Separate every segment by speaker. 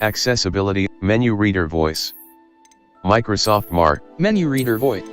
Speaker 1: Accessibility, Menu Reader Voice. Microsoft Mar.
Speaker 2: Menu Reader Voice.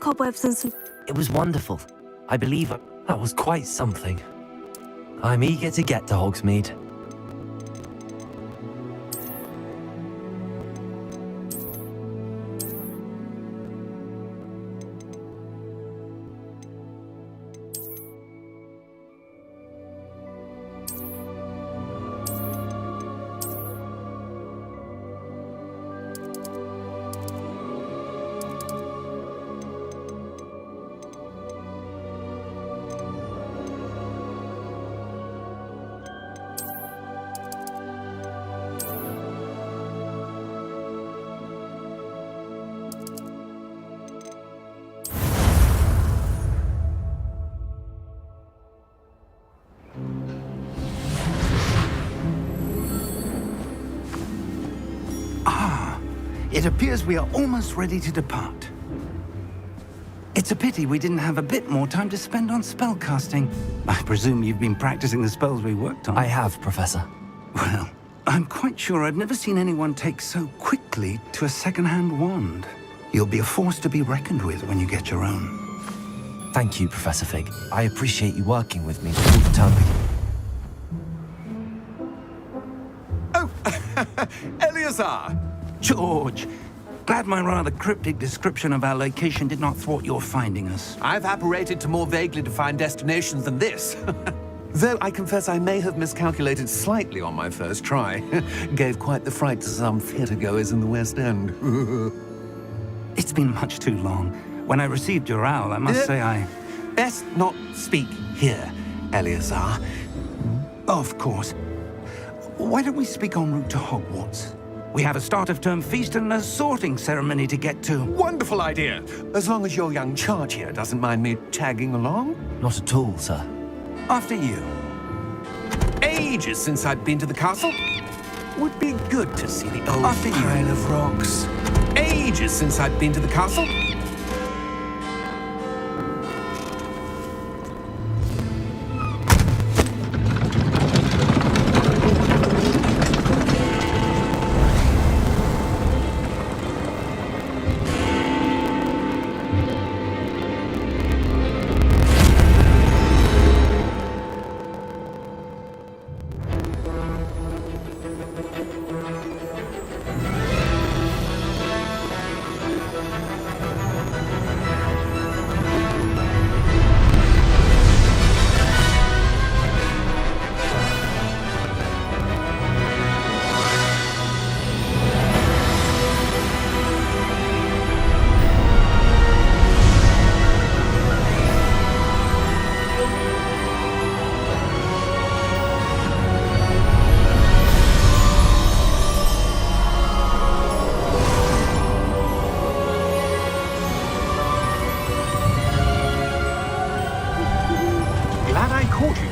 Speaker 2: cobwebs and some...
Speaker 3: It was wonderful. I believe that was quite something. I'm eager to get to Hogsmeade.
Speaker 4: It appears we are almost ready to depart. It's a pity we didn't have a bit more time to spend on spellcasting. I presume you've been practicing the spells we worked on.
Speaker 3: I have, Professor.
Speaker 4: Well, I'm quite sure I've never seen anyone take so quickly to a second-hand wand. You'll be a force to be reckoned with when you get your own.
Speaker 3: Thank you, Professor Fig. I appreciate you working with me before the term begins.
Speaker 5: Oh, Eleazar!
Speaker 4: George, glad my rather cryptic description of our location did not thwart your finding us.
Speaker 5: I've apparated to more vaguely defined destinations than this. Though I confess I may have miscalculated slightly on my first try. Gave quite the fright to some theatre-goers in the West End.
Speaker 4: It's been much too long. When I received your owl, I must say I...
Speaker 5: Best not speak here, Eleazar.
Speaker 4: Of course. Why don't we speak en route to Hogwarts? We have a start-of-term feast and a sorting ceremony to get to.
Speaker 5: Wonderful idea! As long as your young charge here doesn't mind me tagging along.
Speaker 3: Not at all, sir.
Speaker 4: After you.
Speaker 5: Ages since I'd been to the castle. Would be good to see the old
Speaker 4: After you.
Speaker 5: pile of rocks. Ages since I'd been to the castle.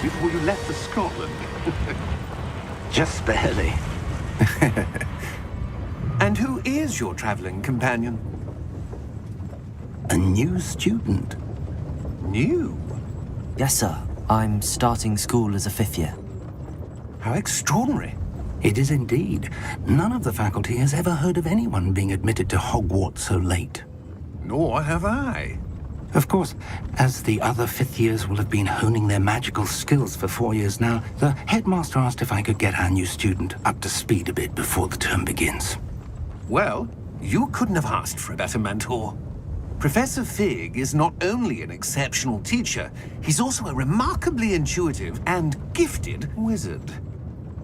Speaker 5: Before you left for Scotland.
Speaker 4: Just barely.
Speaker 5: And who is your traveling companion?
Speaker 4: A new student.
Speaker 5: New?
Speaker 3: Yes, sir. I'm starting school as a 5th year.
Speaker 5: How extraordinary.
Speaker 4: It is indeed. None of the faculty has ever heard of anyone being admitted to Hogwarts so late.
Speaker 5: Nor have I.
Speaker 4: Of course, as the other 5th years will have been honing their magical skills for 4 years now, the headmaster asked if I could get our new student up to speed a bit before the term begins.
Speaker 5: Well, you couldn't have asked for a better mentor. Professor Fig is not only an exceptional teacher, he's also a remarkably intuitive and gifted wizard.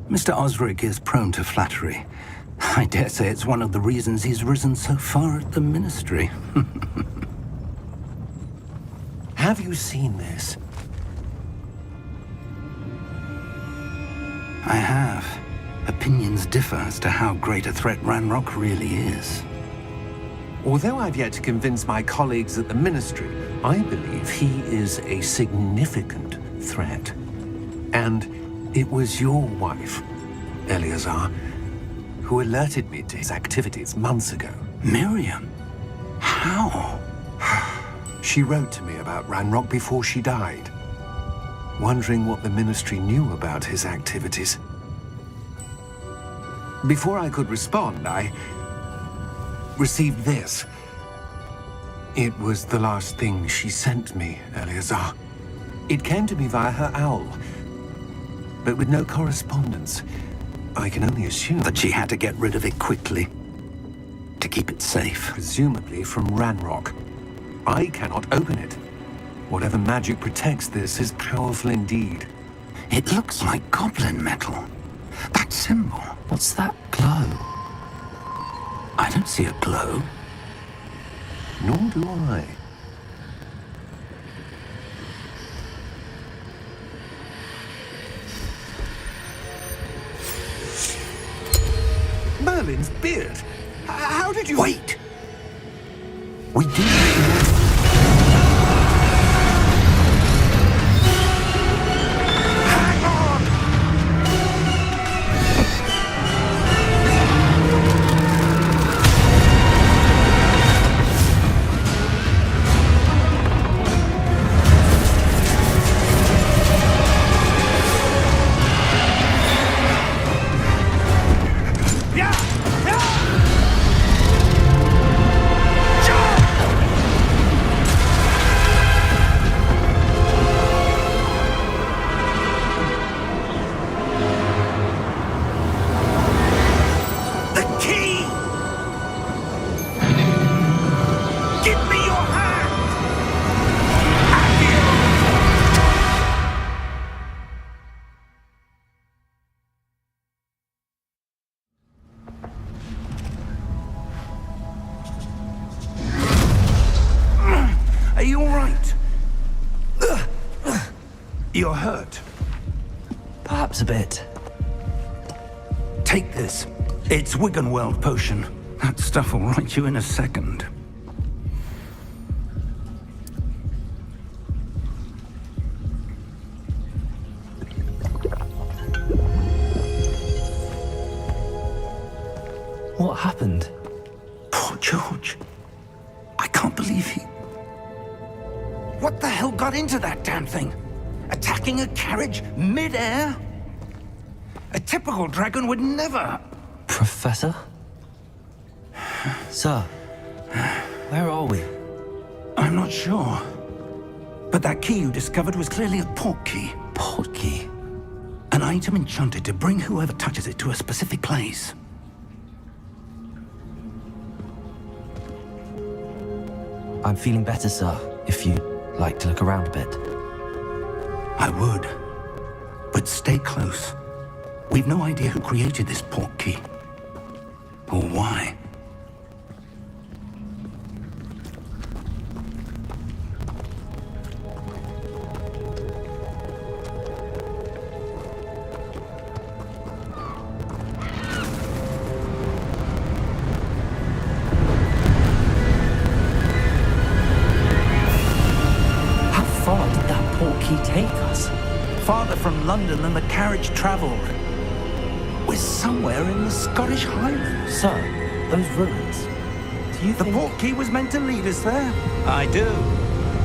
Speaker 4: Mr. Osric is prone to flattery. I dare say it's one of the reasons he's risen so far at the Ministry.
Speaker 5: Have you seen this?
Speaker 4: I have. Opinions differ as to how great a threat Ranrock really is.
Speaker 5: Although I've yet to convince my colleagues at the Ministry, I believe he is a significant threat. And it was your wife, Eleazar, who alerted me to his activities months ago.
Speaker 4: Miriam? How?
Speaker 5: She wrote to me about Ranrock before she died, wondering what the Ministry knew about his activities. Before I could respond, I received this. It was the last thing she sent me, Eleazar. It came to me via her owl, but with no correspondence. I can only assume
Speaker 4: That she had to get rid of it quickly to keep it safe.
Speaker 5: presumably from Ranrock. I cannot open it. Whatever magic protects this is powerful indeed.
Speaker 4: It looks like goblin metal. That symbol.
Speaker 3: What's that glow?
Speaker 4: I don't see a glow.
Speaker 5: Nor do I. Merlin's beard. How did you...
Speaker 4: Wait! We do.
Speaker 5: Hang on! Yeah! Yeah! The key! Give me your hand! Have you? Are you all right? You're hurt.
Speaker 3: Perhaps a bit.
Speaker 4: Take this. It's Wiggenweld potion. That stuff will right you in a second.
Speaker 3: What happened?
Speaker 4: Poor George. I can't believe he... What the hell got into that damn thing? Attacking a carriage mid-air? A typical dragon would never...
Speaker 3: Professor? Sir, where are we?
Speaker 4: I'm not sure. But that key you discovered was clearly a port key.
Speaker 3: Port key.
Speaker 4: An item enchanted to bring whoever touches it to a specific place.
Speaker 3: I'm feeling better, sir, if you'd like to look around a bit.
Speaker 4: I would. But stay close. We've no idea who created this port key. Or why.
Speaker 3: How far did that port key take us?
Speaker 4: Farther from London than the carriage travelled. We're somewhere in the Scottish Highlands.
Speaker 3: Sir, those ruins. Do you
Speaker 4: The
Speaker 3: think...
Speaker 4: port key was meant to lead us there? I do.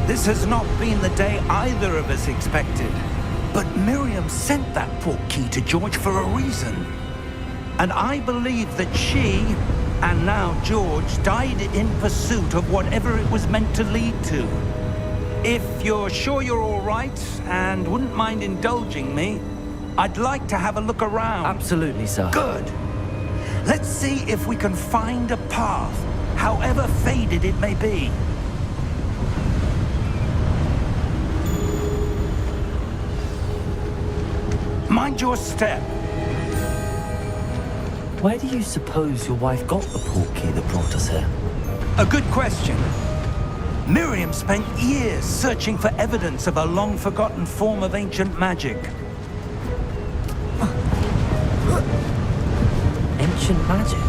Speaker 4: This has not been the day either of us expected. But Miriam sent that port key to George for a reason. And I believe that she, and now George, died in pursuit of whatever it was meant to lead to. If you're sure you're all right and wouldn't mind indulging me, I'd like to have a look around.
Speaker 3: Absolutely, sir.
Speaker 4: Good. Let's see if we can find a path, however faded it may be. Mind your step.
Speaker 3: Where do you suppose your wife got the port key that brought us here?
Speaker 4: A good question. Miriam spent years searching for evidence of a long-forgotten form of ancient magic.
Speaker 3: Ancient magic?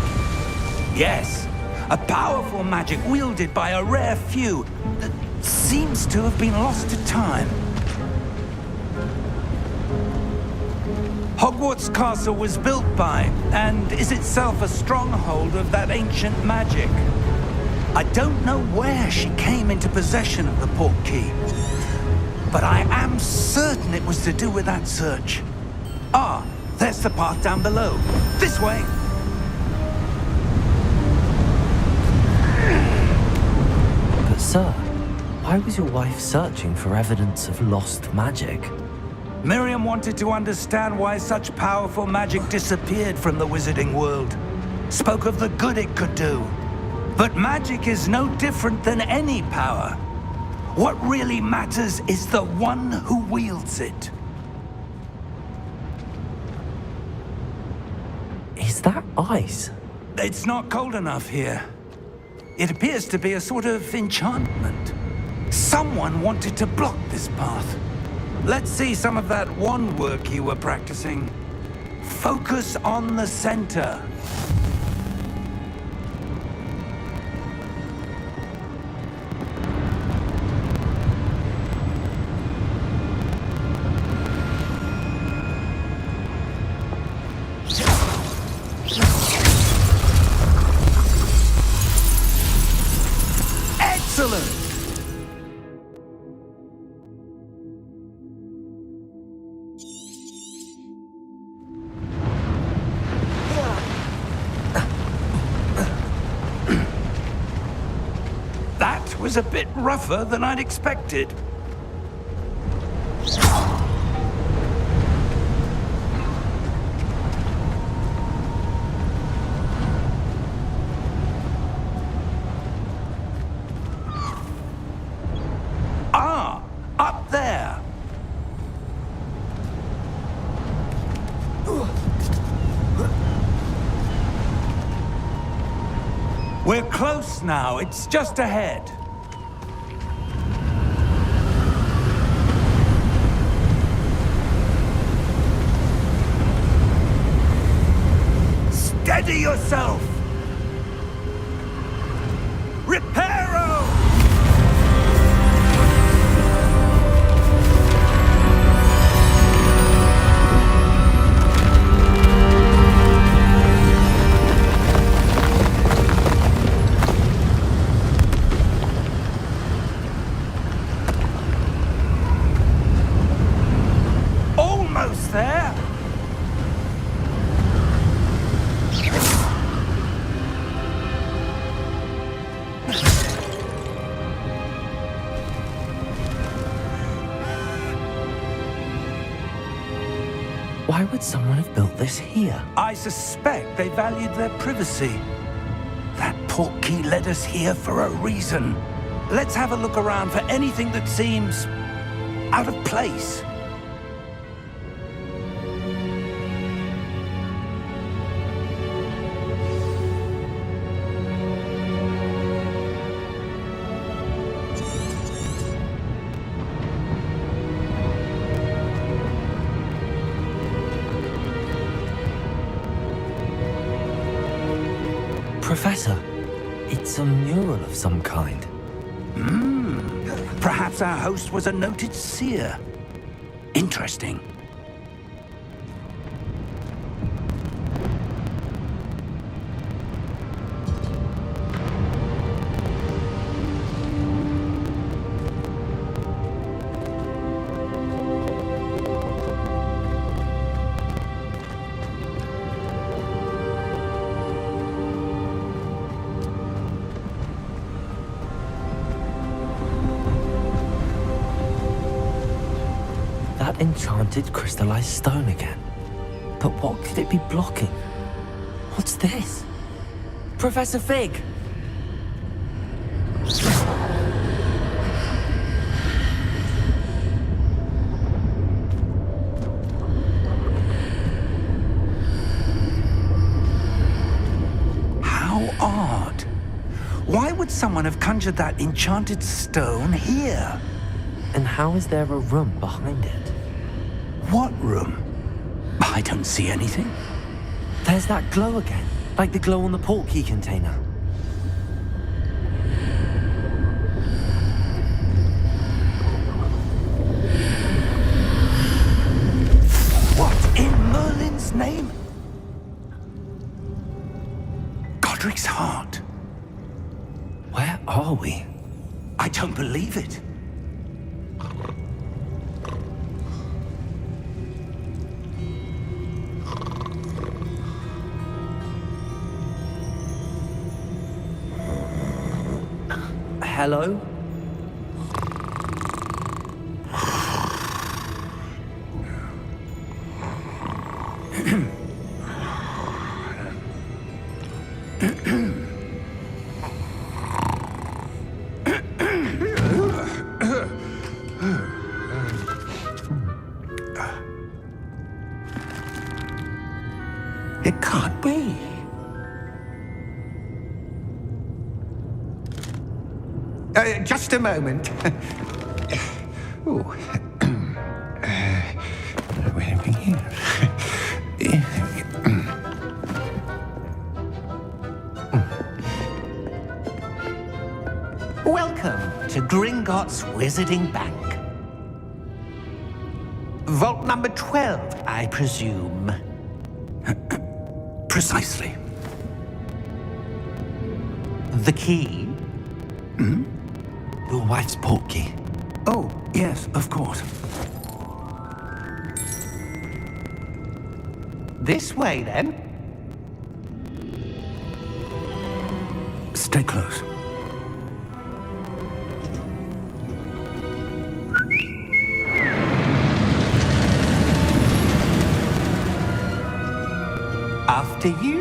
Speaker 4: Yes, a powerful magic wielded by a rare few that seems to have been lost to time. Hogwarts Castle was built by, and is itself a stronghold of that ancient magic. I don't know where she came into possession of the port key, but I am certain it was to do with that search. Ah, there's the path down below. This way.
Speaker 3: But Sir, why was your wife searching for evidence of lost magic?
Speaker 4: Miriam wanted to understand why such powerful magic disappeared from the wizarding world. Spoke of the good it could do. But magic is no different than any power. What really matters is the one who wields it.
Speaker 3: Is that ice?
Speaker 4: It's not cold enough here. It appears to be a sort of enchantment. Someone wanted to block this path. Let's see some of that wand work you were practicing. Focus on the center. Excellent! That was a bit rougher than I'd expected. Ah, up there. We're close now. It's just ahead. Steady yourself. Reparo! Almost there.
Speaker 3: Why would someone have built this here?
Speaker 4: I suspect they valued their privacy. That portkey led us here for a reason. Let's have a look around for anything that seems out of place.
Speaker 3: Professor, it's a mural of some kind.
Speaker 4: Perhaps our host was a noted seer. Interesting.
Speaker 3: That enchanted crystallized stone again. But what could it be blocking? What's this? Professor Fig!
Speaker 4: How odd. Why would someone have conjured that enchanted stone here?
Speaker 3: And how is there a room behind it?
Speaker 4: What room? I don't see anything.
Speaker 3: There's that glow again, like the glow on the portkey container.
Speaker 4: What in Merlin's name? Godric's heart.
Speaker 3: Where are we?
Speaker 4: I don't believe it.
Speaker 3: Hello?
Speaker 5: It can't be. Just a moment. Ooh. Wait a minute. Welcome to Gringotts Wizarding Bank. Vault number 12, I presume.
Speaker 4: Precisely.
Speaker 5: The key?
Speaker 3: Your wife's portkey.
Speaker 4: Oh, yes, of course.
Speaker 5: This way, then.
Speaker 4: Stay close.
Speaker 5: After you.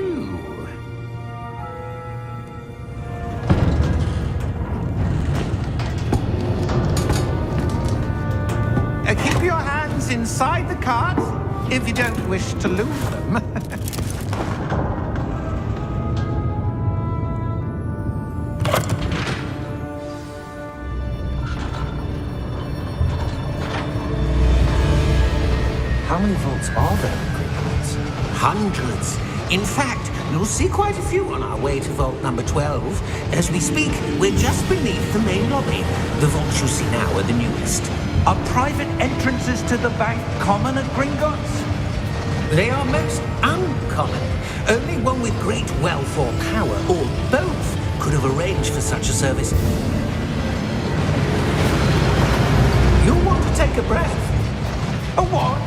Speaker 5: Keep your hands inside the cart if you don't wish to lose them.
Speaker 3: How many vaults are there in Gringotts?
Speaker 5: Hundreds. In fact, you'll see quite a few on our way to vault number 12. As we speak, we're just beneath the main lobby. The vaults you see now are the newest.
Speaker 4: Are private entrances to the bank common at Gringotts?
Speaker 5: They are most uncommon. Only one with great wealth or power, or both, could have arranged for such a service. You'll want to take a breath.
Speaker 4: A what?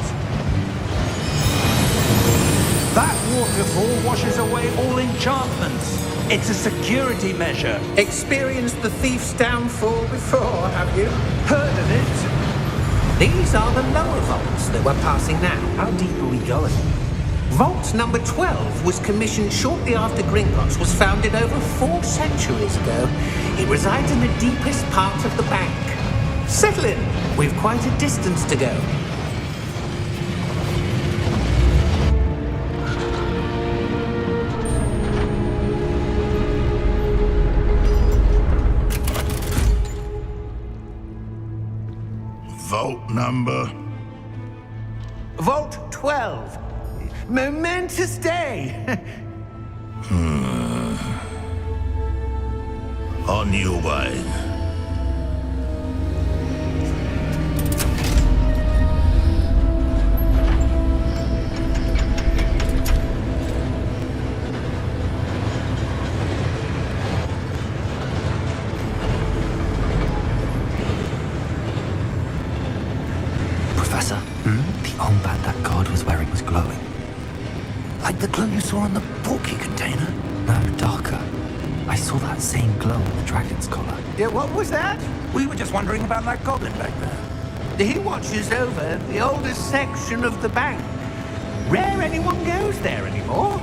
Speaker 4: That waterfall washes away all enchantments. It's a security measure.
Speaker 5: Experienced the thief's downfall before, have you?
Speaker 4: Heard of it?
Speaker 5: These are the lower vaults that we're passing now.
Speaker 3: How deep are we going?
Speaker 5: Vault number 12 was commissioned shortly after Gringotts was founded over 4 centuries ago. It resides in the deepest part of the bank. Settle in. We've quite a distance to go.
Speaker 2: Vault number?
Speaker 5: Vault 12. Momentous day.
Speaker 2: On your way.
Speaker 3: Professor, the armband that guard was wearing was glowing.
Speaker 4: Like the glow you saw on the portkey container?
Speaker 3: No, darker. I saw that same glow on the dragon's collar.
Speaker 5: Yeah, what was that?
Speaker 4: We were just wondering about that goblin back there.
Speaker 5: He watches over the oldest section of the bank. Rare anyone goes there anymore.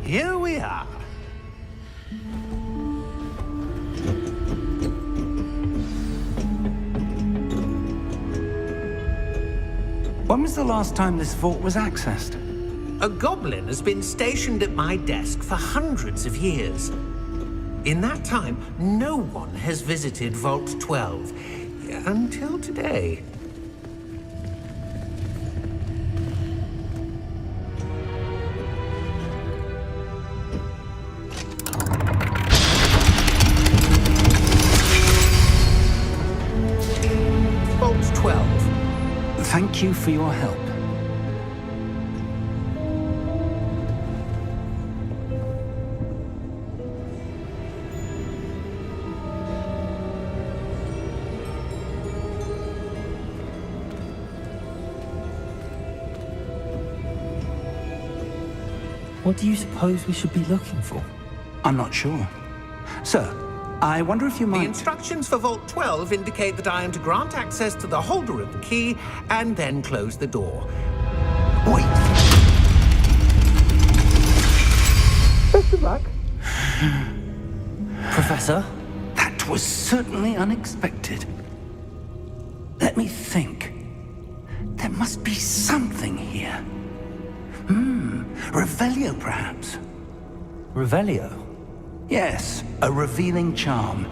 Speaker 5: Here we are.
Speaker 4: When was the last time this vault was accessed?
Speaker 5: A goblin has been stationed at my desk for hundreds of years. In that time, no one has visited Vault 12 until today. Vault 12.
Speaker 4: Thank you for your help.
Speaker 3: What do you suppose we should be looking for?
Speaker 4: I'm not sure. Sir, I wonder if you
Speaker 5: The
Speaker 4: might...
Speaker 5: instructions for Vault 12 indicate that I am to grant access to the holder of the key and then close the door.
Speaker 4: Wait!
Speaker 5: Best of luck.
Speaker 3: Professor?
Speaker 4: That was certainly unexpected. Let me think. There must be something here. Revelio, perhaps?
Speaker 3: Revelio?
Speaker 4: Yes, a revealing charm.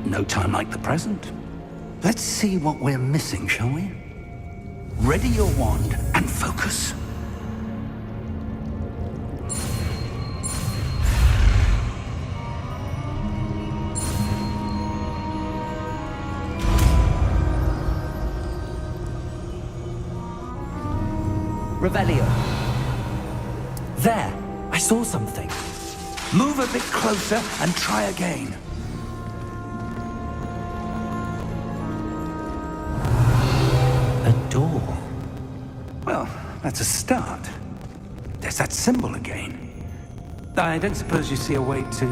Speaker 4: No time like the present. Let's see what we're missing, shall we? Ready your wand and focus.
Speaker 3: Revelio. There, I saw something.
Speaker 4: Move a bit closer and try again.
Speaker 3: A door.
Speaker 4: Well, that's a start. There's that symbol again. I don't suppose you see a way to...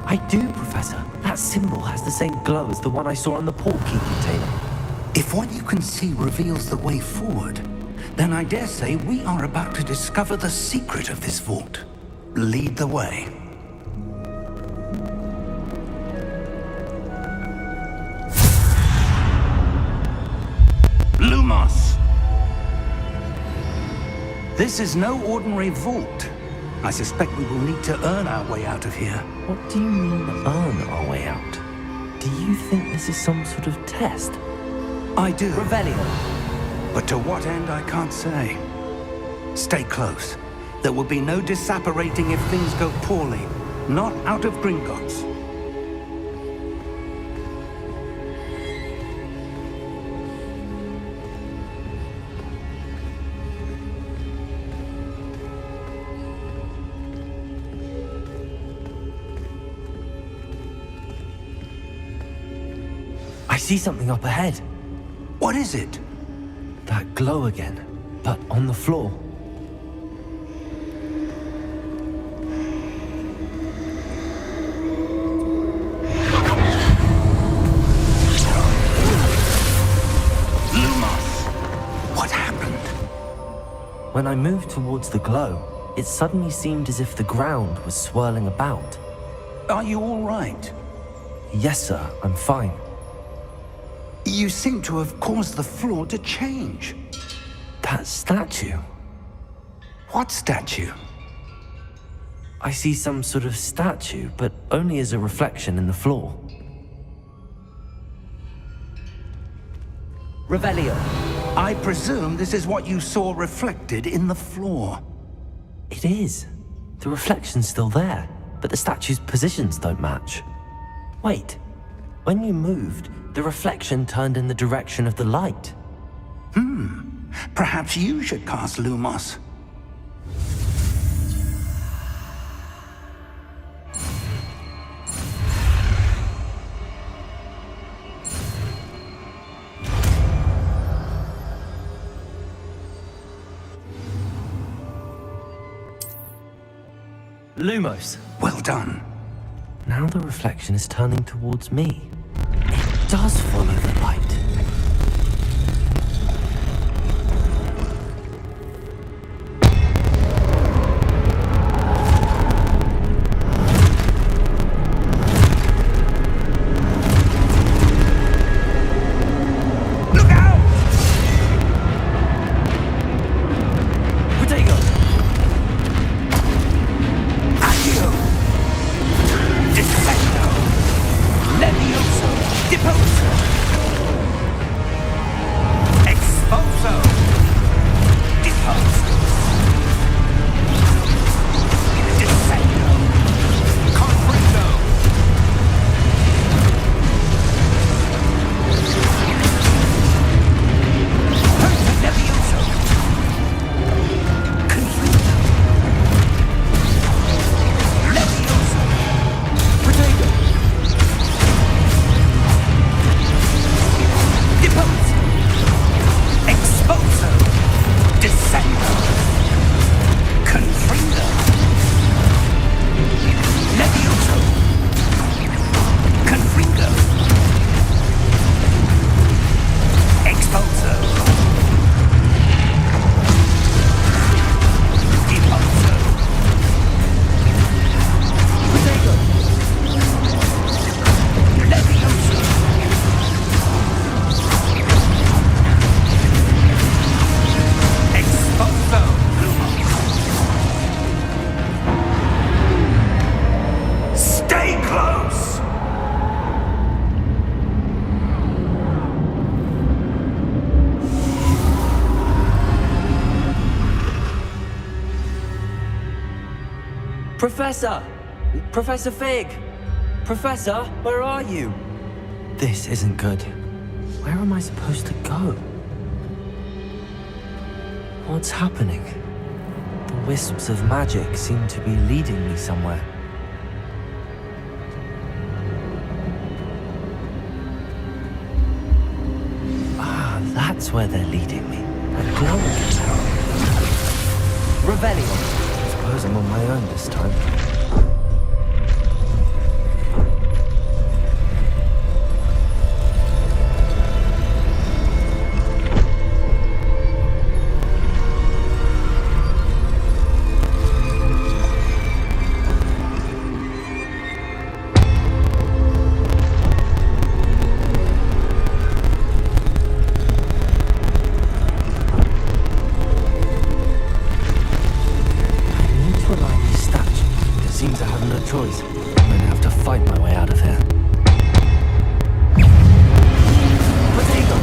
Speaker 3: I do, Professor. That symbol has the same glow as the one I saw on the portkey container.
Speaker 4: If what you can see reveals the way forward, then I dare say we are about to discover the secret of this vault. Lead the way. Lumos! This is no ordinary vault. I suspect we will need to earn our way out of here.
Speaker 3: What do you mean, earn our way out? Do you think this is some sort of test?
Speaker 4: I do.
Speaker 3: Revelio.
Speaker 4: But to what end, I can't say. Stay close. There will be no disapparating if things go poorly. Not out of Gringotts.
Speaker 3: I see something up ahead.
Speaker 4: What is it?
Speaker 3: That glow again, but on the floor.
Speaker 4: Lumos! What happened?
Speaker 3: When I moved towards the glow, it suddenly seemed as if the ground was swirling about.
Speaker 4: Are you all right?
Speaker 3: Yes, sir, I'm fine.
Speaker 4: You seem to have caused the floor to change.
Speaker 3: That statue.
Speaker 4: What statue?
Speaker 3: I see some sort of statue, but only as a reflection in the floor. Revelio.
Speaker 4: I presume this is what you saw reflected in the floor.
Speaker 3: It is. The reflection's still there, but the statue's positions don't match. Wait. When you moved, the reflection turned in the direction of the light.
Speaker 4: Perhaps you should cast Lumos.
Speaker 3: Lumos.
Speaker 4: Well done.
Speaker 3: Now the reflection is turning towards me. It does follow the light.
Speaker 4: Look out!
Speaker 3: Protego!
Speaker 4: Accio! Defendo! Levioso! Deposo! Exposo! Deposo! Defendo! Confringo! Levioso! Confringo! Levioso!
Speaker 3: Protego! Professor! Professor Fig! Professor, where are you? This isn't good. Where am I supposed to go? What's happening? The wisps of magic seem to be leading me somewhere. Ah, that's where they're leading me. A glowing tower. Revelio. I suppose I'm on my own this time. Choice. I'm gonna have to fight my way out of here. Potato!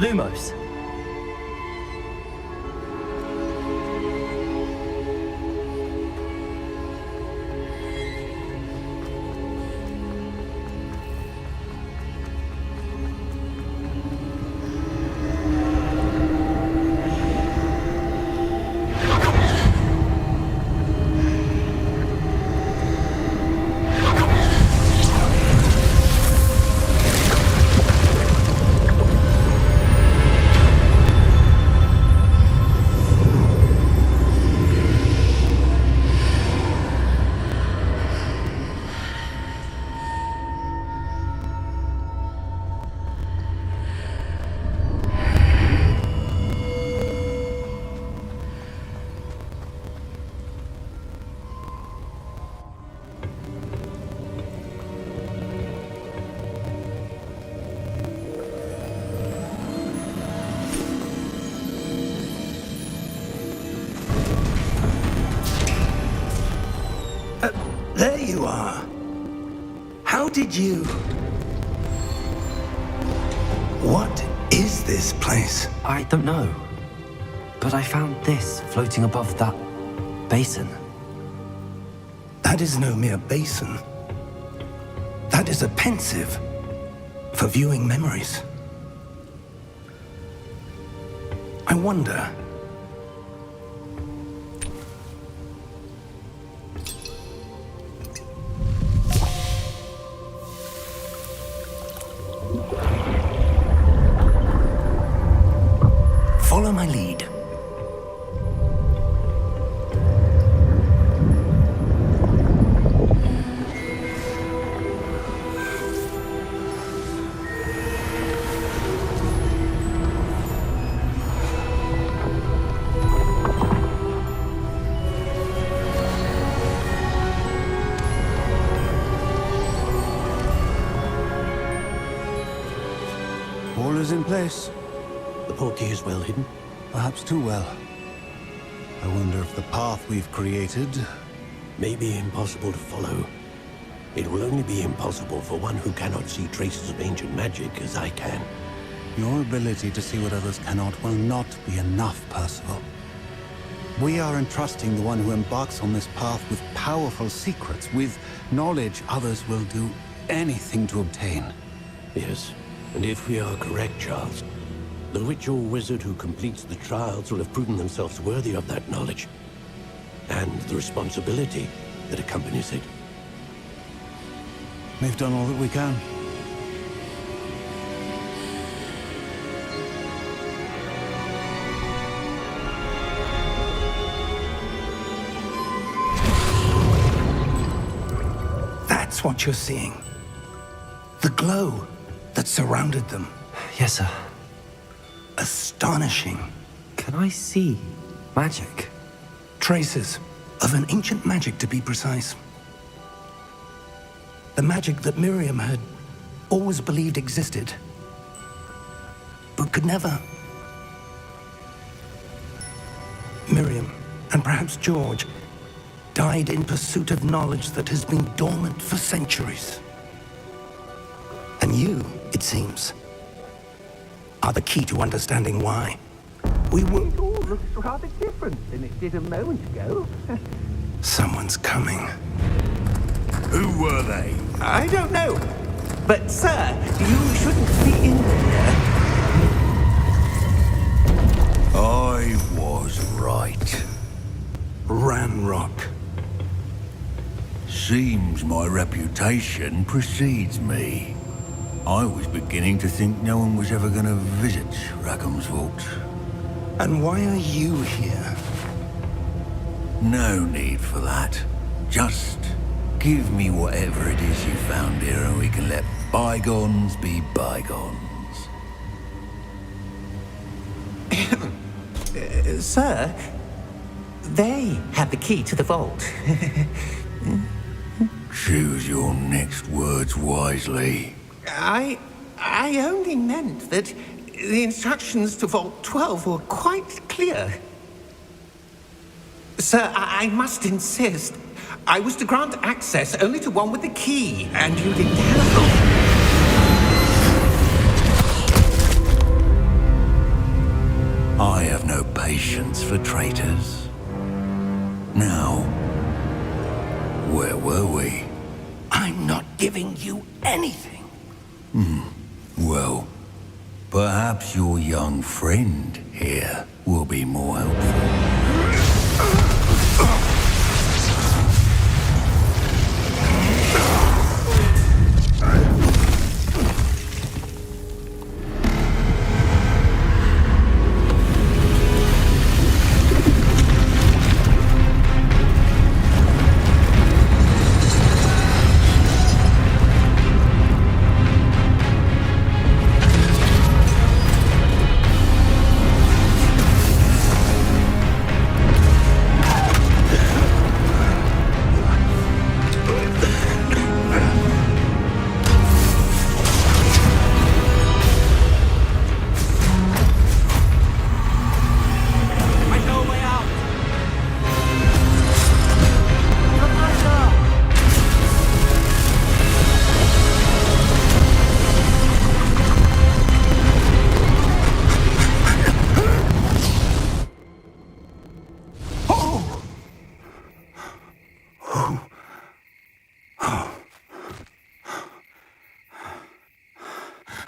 Speaker 3: Lumos.
Speaker 4: There you are. How did you... What is this place?
Speaker 3: I don't know. But I found this floating above that basin.
Speaker 4: That is no mere basin. That is a pensive for viewing memories. I wonder... Follow my lead.
Speaker 6: All is in place.
Speaker 7: The portkey is well hidden.
Speaker 6: Perhaps too well. I wonder if the path we've created...
Speaker 7: May be impossible to follow. It will only be impossible for one who cannot see traces of ancient magic as I can.
Speaker 6: Your ability to see what others cannot will not be enough, Percival. We are entrusting the one who embarks on this path with powerful secrets, with knowledge others will do anything to obtain.
Speaker 7: Yes, and if we are correct, Charles, the witch or wizard who completes the trials will have proven themselves worthy of that knowledge, and the responsibility that accompanies it.
Speaker 6: We've done all that we can.
Speaker 4: That's what you're seeing. The glow that surrounded them.
Speaker 3: Yes, sir.
Speaker 4: Astonishing.
Speaker 3: Can I see magic?
Speaker 4: Traces of an ancient magic, to be precise. The magic that Miriam had always believed existed, but could never. Miriam, and perhaps George, died in pursuit of knowledge that has been dormant for centuries. And you, it seems, are the key to understanding why. We were...
Speaker 8: It all looks rather different than it did a moment ago.
Speaker 4: Someone's coming.
Speaker 2: Who were they?
Speaker 8: I don't know. But, sir, you shouldn't be in here.
Speaker 2: I was right.
Speaker 4: Ranrock.
Speaker 2: Seems my reputation precedes me. I was beginning to think no one was ever going to visit Rackham's vault.
Speaker 4: And why are you here?
Speaker 2: No need for that. Just give me whatever it is you found here and we can let bygones be bygones.
Speaker 8: Sir, they had the key to the vault.
Speaker 2: Choose your next words wisely.
Speaker 8: I only meant that the instructions to Vault 12 were quite clear. Sir, I must insist. I was to grant access only to one with the key, and you didn't have.
Speaker 2: I have no patience for traitors. Now, where were we?
Speaker 4: I'm not giving you anything.
Speaker 2: Well, perhaps your young friend here will be more helpful.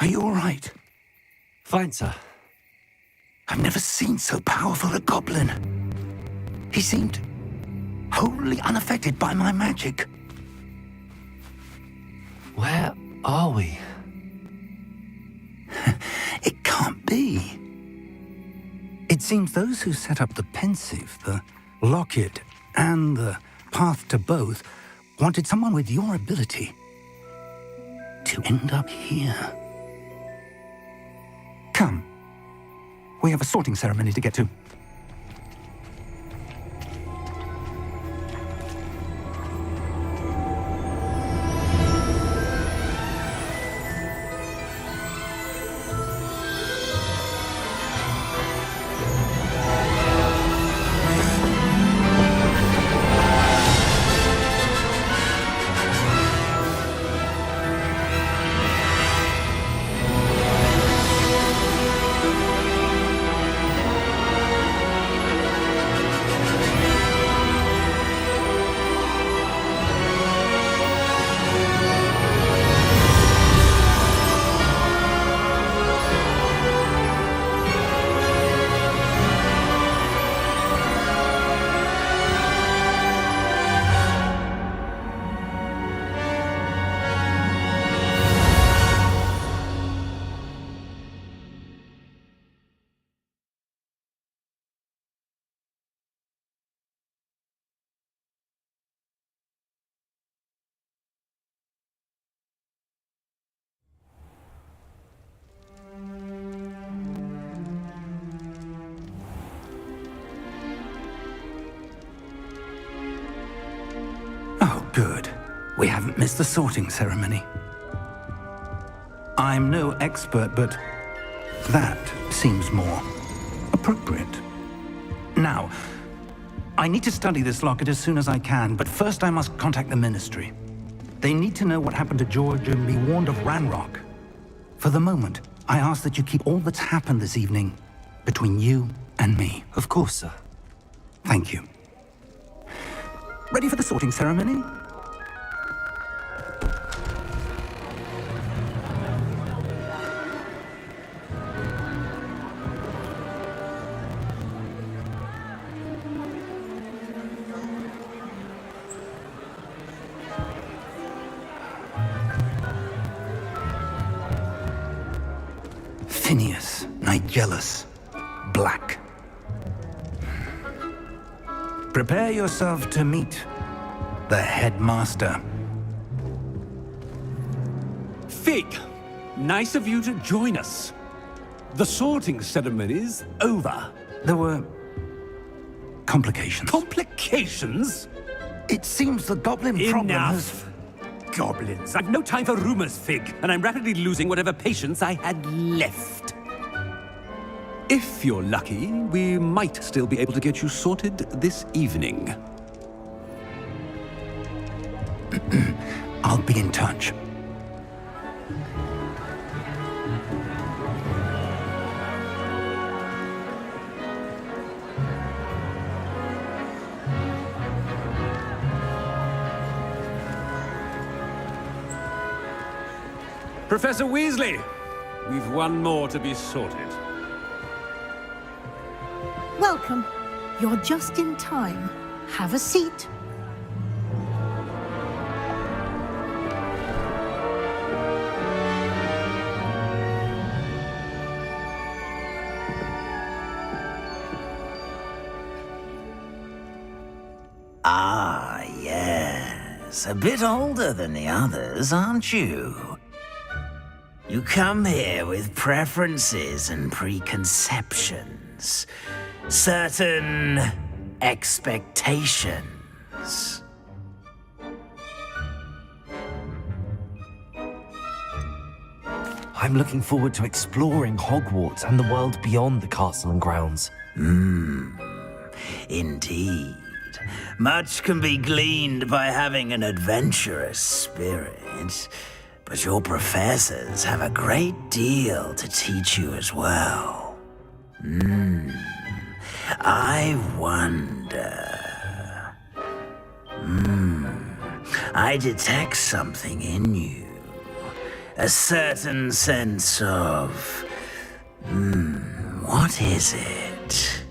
Speaker 4: Are you all right?
Speaker 3: Fine, sir.
Speaker 4: I've never seen so powerful a goblin. He seemed wholly unaffected by my magic.
Speaker 3: Where are we?
Speaker 4: It can't be. It seems those who set up the pensive, the locket, and the path to both wanted someone with your ability to end up here. Come. We have a sorting ceremony to get to. We haven't missed the sorting ceremony. I'm no expert, but that seems more appropriate. Now, I need to study this locket as soon as I can, but first I must contact the Ministry. They need to know what happened to George and be warned of Ranrock. For the moment, I ask that you keep all that's happened this evening between you and me.
Speaker 3: Of course, sir.
Speaker 4: Thank you. Ready for the sorting ceremony? Phineas, Nigellus, Black. Prepare yourself to meet the headmaster.
Speaker 9: Fig, nice of you to join us. The sorting ceremony's over.
Speaker 4: There were complications.
Speaker 9: Complications?
Speaker 4: It seems the goblin problem has...
Speaker 9: Enough! Goblins. I've no time for rumors, Fig, and I'm rapidly losing whatever patience I had left. If you're lucky, we might still be able to get you sorted this evening.
Speaker 4: I'll be in touch.
Speaker 9: Professor Weasley, we've one more to be sorted.
Speaker 10: Welcome. You're just in time. Have a seat.
Speaker 11: Ah, yes. A bit older than the others, aren't you? You come here with preferences and preconceptions. Certain expectations.
Speaker 3: I'm looking forward to exploring Hogwarts and the world beyond the castle and grounds.
Speaker 11: Indeed. Much can be gleaned by having an adventurous spirit, but your professors have a great deal to teach you as well. I wonder... I detect something in you. A certain sense of... what is it?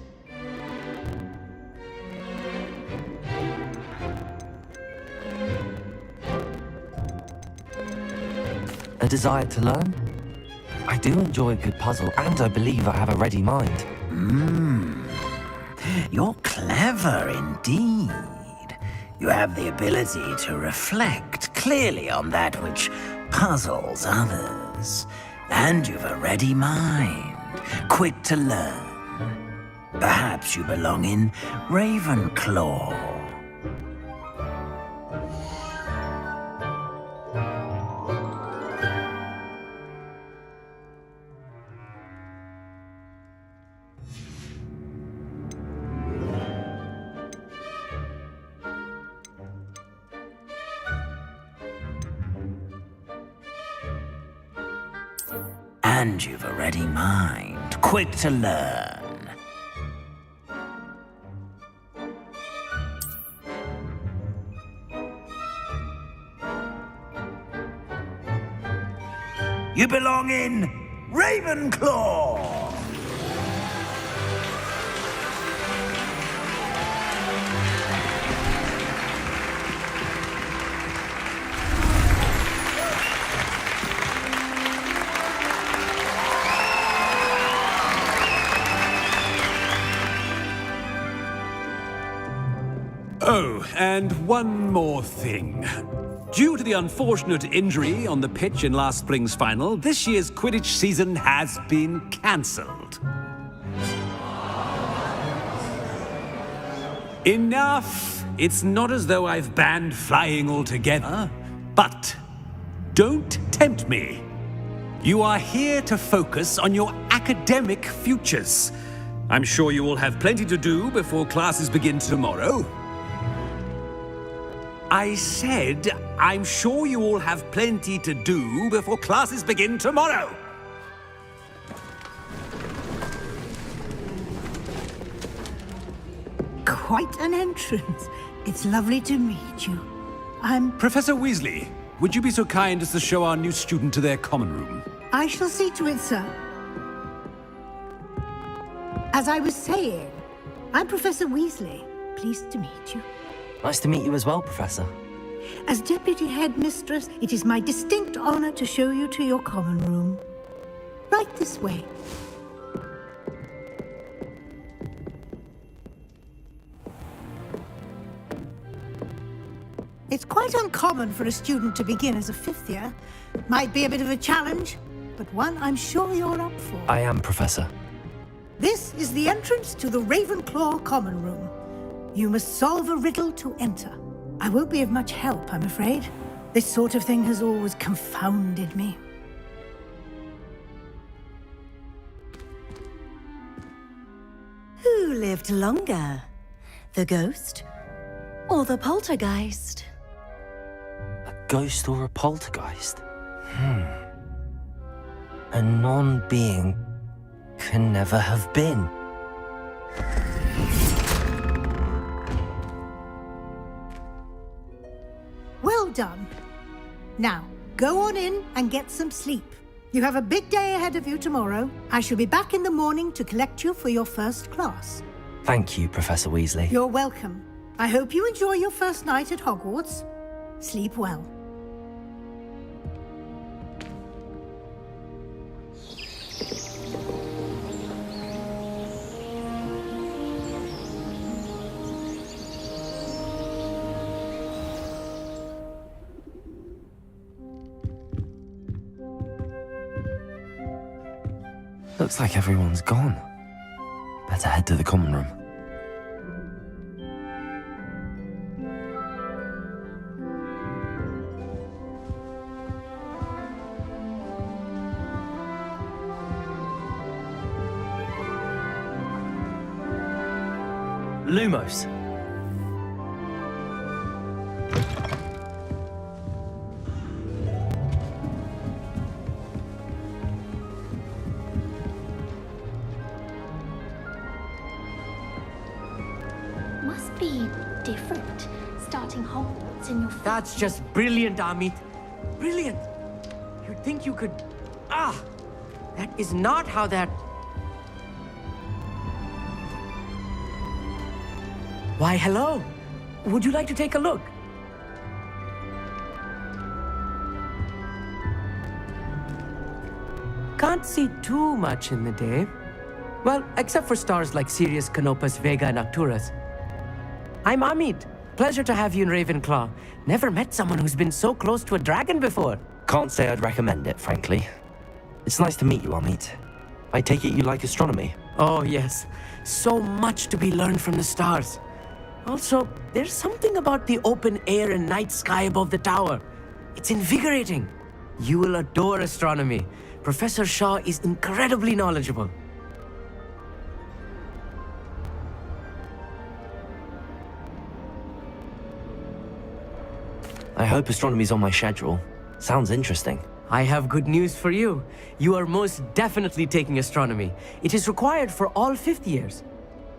Speaker 3: A desire to learn? I do enjoy a good puzzle, and I believe I have a ready mind.
Speaker 11: You're clever indeed. You have the ability to reflect clearly on that which puzzles others. And you've a ready mind, quick to learn. Perhaps you belong in Ravenclaw. And you've a ready mind, quick to learn. You belong in Ravenclaw!
Speaker 9: Oh, and one more thing. Due to the unfortunate injury on the pitch in last spring's final, this year's Quidditch season has been cancelled. Enough! It's not as though I've banned flying altogether. But don't tempt me. You are here to focus on your academic futures. I'm sure you will have plenty to do before classes begin tomorrow. I said, I'm sure you all have plenty to do before classes begin tomorrow.
Speaker 10: Quite an entrance. It's lovely to meet you. I'm...
Speaker 9: Professor Weasley, would you be so kind as to show our new student to their common room?
Speaker 10: I shall see to it, sir. As I was saying, I'm Professor Weasley. Pleased to meet you.
Speaker 3: Nice to meet you as well, Professor.
Speaker 10: As Deputy Headmistress, it is my distinct honor to show you to your common room. Right this way. It's quite uncommon for a student to begin as a fifth year. Might be a bit of a challenge, but one I'm sure you're up for.
Speaker 3: I am, Professor.
Speaker 10: This is the entrance to the Ravenclaw common room. You must solve a riddle to enter. I won't be of much help, I'm afraid. This sort of thing has always confounded me.
Speaker 12: Who lived longer? The ghost or the poltergeist?
Speaker 3: A ghost or a poltergeist? A non-being can never have been.
Speaker 10: Well done. Now, go on in and get some sleep. You have a big day ahead of you tomorrow. I shall be back in the morning to collect you for your first class.
Speaker 3: Thank you, Professor Weasley.
Speaker 10: You're welcome. I hope you enjoy your first night at Hogwarts. Sleep well.
Speaker 3: Looks like everyone's gone. Better head to the common room. Lumos.
Speaker 13: Must be different, starting Hogwarts in your...
Speaker 14: That's just brilliant, Amit. Brilliant. You'd think you could... that is not how that... Why, hello. Would you like to take a look? Can't see too much in the day. Well, except for stars like Sirius, Canopus, Vega, and Arcturus. I'm Amit. Pleasure to have you in Ravenclaw. Never met someone who's been so close to a dragon before.
Speaker 3: Can't say I'd recommend it, frankly. It's nice to meet you, Amit. I take it you like astronomy?
Speaker 14: Oh, yes. So much to be learned from the stars. Also, there's something about the open air and night sky above the tower. It's invigorating. You will adore astronomy. Professor Shaw is incredibly knowledgeable.
Speaker 3: I hope astronomy's on my schedule. Sounds interesting.
Speaker 14: I have good news for you. You are most definitely taking astronomy. It is required for all fifth years.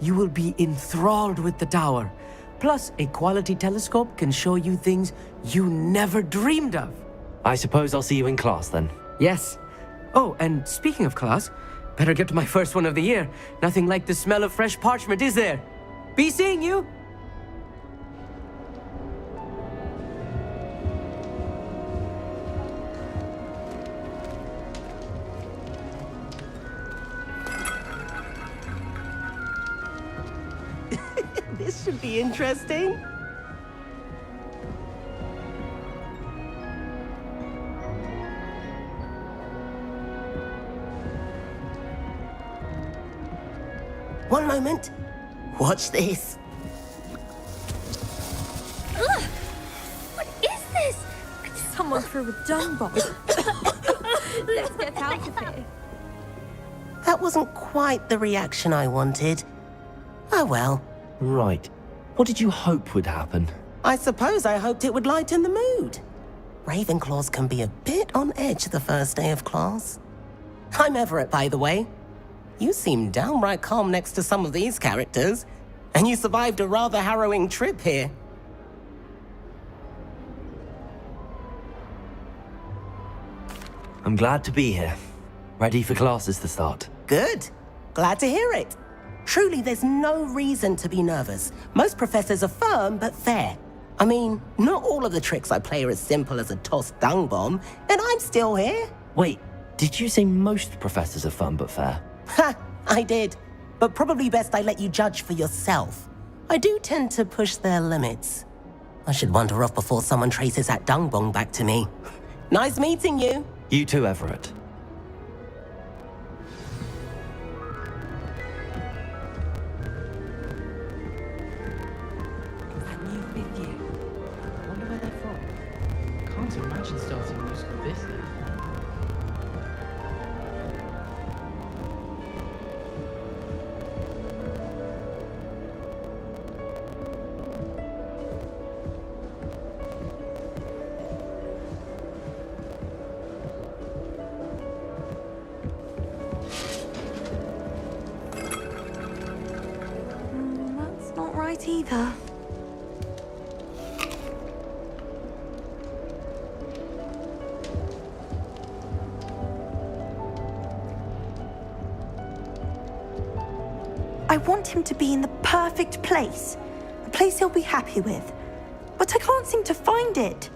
Speaker 14: You will be enthralled with the tower. Plus, a quality telescope can show you things you never dreamed of.
Speaker 3: I suppose I'll see you in class then.
Speaker 14: Yes. Oh, and speaking of class, better get to my first one of the year. Nothing like the smell of fresh parchment, is there? Be seeing you! This should be interesting.
Speaker 11: One moment. Watch this.
Speaker 13: Ugh! What is this? It's
Speaker 12: someone threw a dung bomb. Let's get out of here.
Speaker 15: That wasn't quite the reaction I wanted. Oh well.
Speaker 3: Right. What did you hope would happen?
Speaker 15: I suppose I hoped it would lighten the mood. Ravenclaws can be a bit on edge the first day of class. I'm Everett, by the way. You seem downright calm next to some of these characters, and you survived a rather harrowing trip here.
Speaker 3: I'm glad to be here. Ready for classes to start.
Speaker 15: Good. Glad to hear it. Truly, there's no reason to be nervous. Most professors are firm but fair. I mean, not all of the tricks I play are as simple as a tossed dung bomb, and I'm still here.
Speaker 3: Wait, did you say most professors are fun but fair?
Speaker 15: Ha! I did. But probably best I let you judge for yourself. I do tend to push their limits. I should wander off before someone traces that dung bomb back to me. Nice meeting you.
Speaker 3: You too, Everett.
Speaker 16: Imagine starting a musical this year.
Speaker 12: That's not right either. I want him to be in the perfect place. A place he'll be happy with. But I can't seem to find it.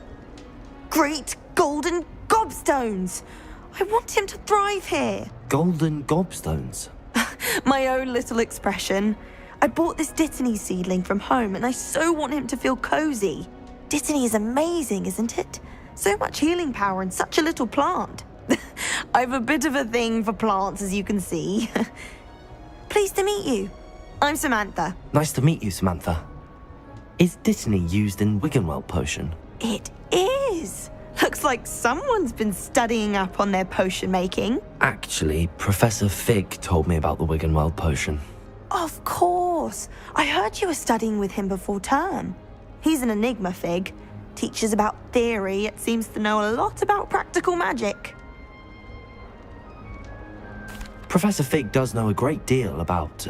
Speaker 12: Great golden gobstones! I want him to thrive here.
Speaker 3: Golden gobstones?
Speaker 12: My own little expression. I bought this Dittany seedling from home and I so want him to feel cozy. Dittany is amazing, isn't it? So much healing power in such a little plant. I've a bit of a thing for plants, as you can see. Pleased to meet you. I'm Samantha.
Speaker 3: Nice to meet you, Samantha. Is Dittany used in Wiggenweld potion?
Speaker 12: It is. Looks like someone's been studying up on their potion making.
Speaker 3: Actually, Professor Fig told me about the Wiggenweld potion.
Speaker 12: Of course. I heard you were studying with him before term. He's an enigma, Fig. Teaches about theory, yet seems to know a lot about practical magic.
Speaker 3: Professor Fig does know a great deal about,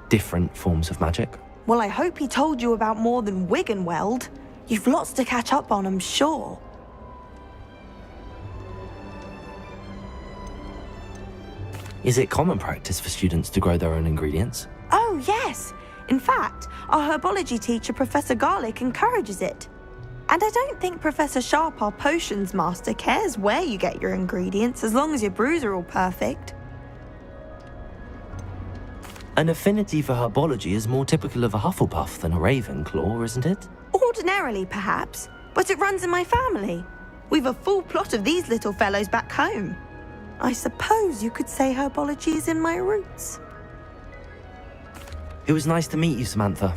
Speaker 3: different forms of magic.
Speaker 12: Well, I hope he told you about more than Wiggenweld. You've lots to catch up on, I'm sure.
Speaker 3: Is it common practice for students to grow their own ingredients?
Speaker 12: Oh, yes. In fact, our herbology teacher, Professor Garlick, encourages it. And I don't think Professor Sharp, our potions master, cares where you get your ingredients, as long as your brews are all perfect.
Speaker 3: An affinity for herbology is more typical of a Hufflepuff than a Ravenclaw, isn't it?
Speaker 12: Ordinarily, perhaps, but it runs in my family. We've a full plot of these little fellows back home. I suppose you could say herbology is in my roots.
Speaker 3: It was nice to meet you, Samantha.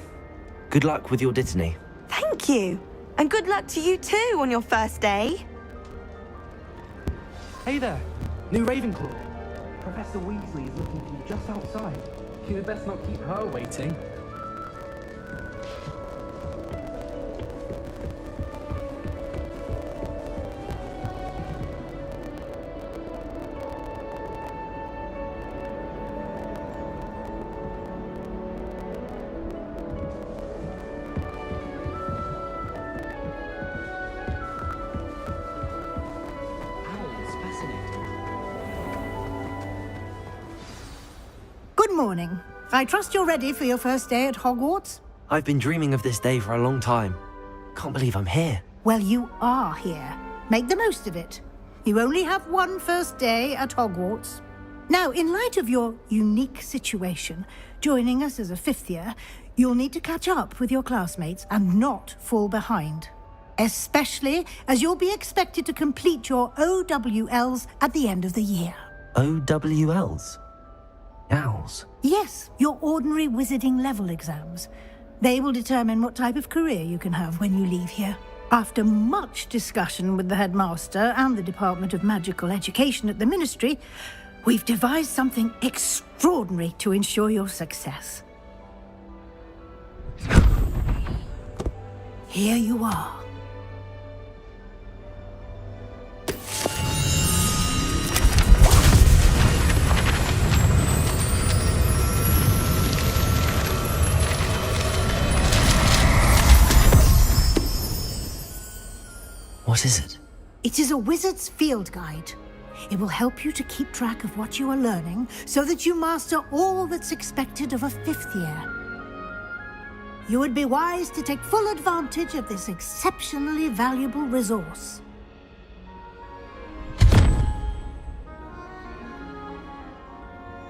Speaker 3: Good luck with your Dittany.
Speaker 12: Thank you. And good luck to you too on your first day.
Speaker 16: Hey there, new Ravenclaw. Professor Weasley is looking for you just outside. You'd best not keep her waiting.
Speaker 10: Good morning. I trust you're ready for your first day at Hogwarts?
Speaker 3: I've been dreaming of this day for a long time. Can't believe I'm here.
Speaker 10: Well, you are here. Make the most of it. You only have one first day at Hogwarts. Now, in light of your unique situation, joining us as a fifth year, you'll need to catch up with your classmates and not fall behind. Especially as you'll be expected to complete your OWLs at the end of the year.
Speaker 3: OWLs? Owls?
Speaker 10: Yes, your ordinary wizarding level exams. They will determine what type of career you can have when you leave here. After much discussion with the headmaster and the Department of Magical Education at the Ministry, we've devised something extraordinary to ensure your success. Here you are.
Speaker 3: What is it?
Speaker 10: It is a wizard's field guide. It will help you to keep track of what you are learning so that you master all that's expected of a 5th year. You would be wise to take full advantage of this exceptionally valuable resource.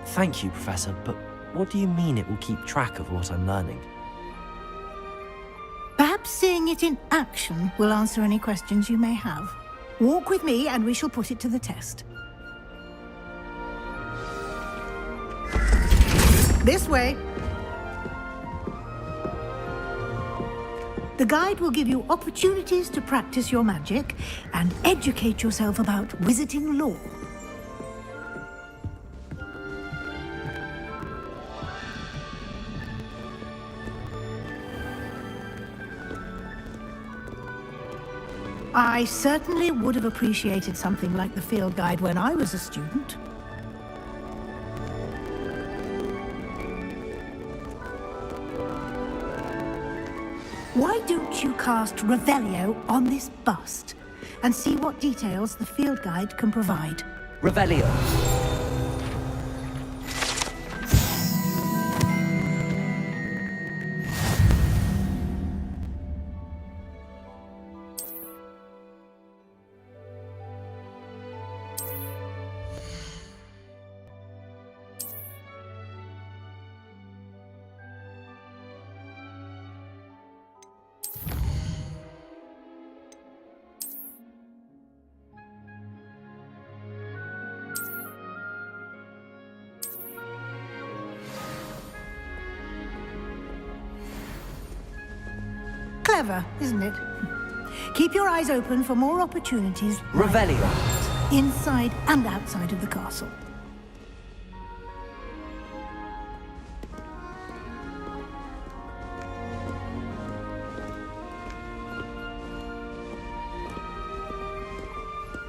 Speaker 3: Thank you, Professor, but what do you mean it will keep track of what I'm learning?
Speaker 10: Perhaps seeing it in action will answer any questions you may have. Walk with me and we shall put it to the test. This way. The guide will give you opportunities to practice your magic and educate yourself about wizarding lore. I certainly would have appreciated something like the field guide when I was a student. Why don't you cast Revelio on this bust and see what details the field guide can provide?
Speaker 3: Revelio.
Speaker 10: Clever, isn't it? Keep your eyes open for more opportunities.
Speaker 3: Revelio.
Speaker 10: Inside and outside of the castle.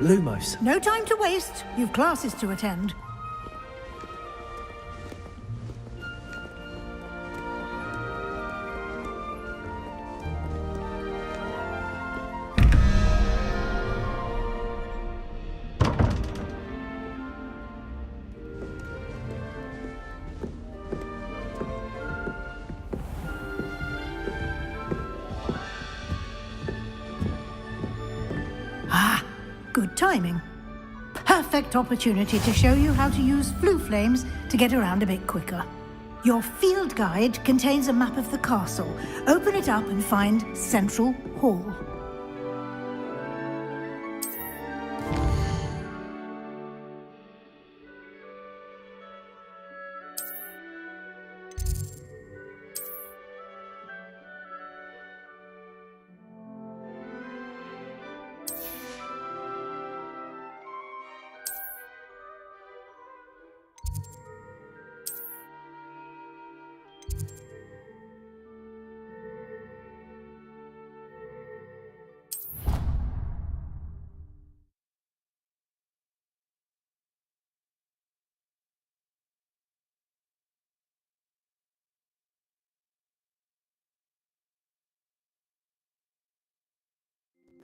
Speaker 3: Lumos.
Speaker 10: No time to waste. You've classes to attend. Good timing. Perfect opportunity to show you how to use flue flames to get around a bit quicker. Your field guide contains a map of the castle. Open it up and find Central Hall.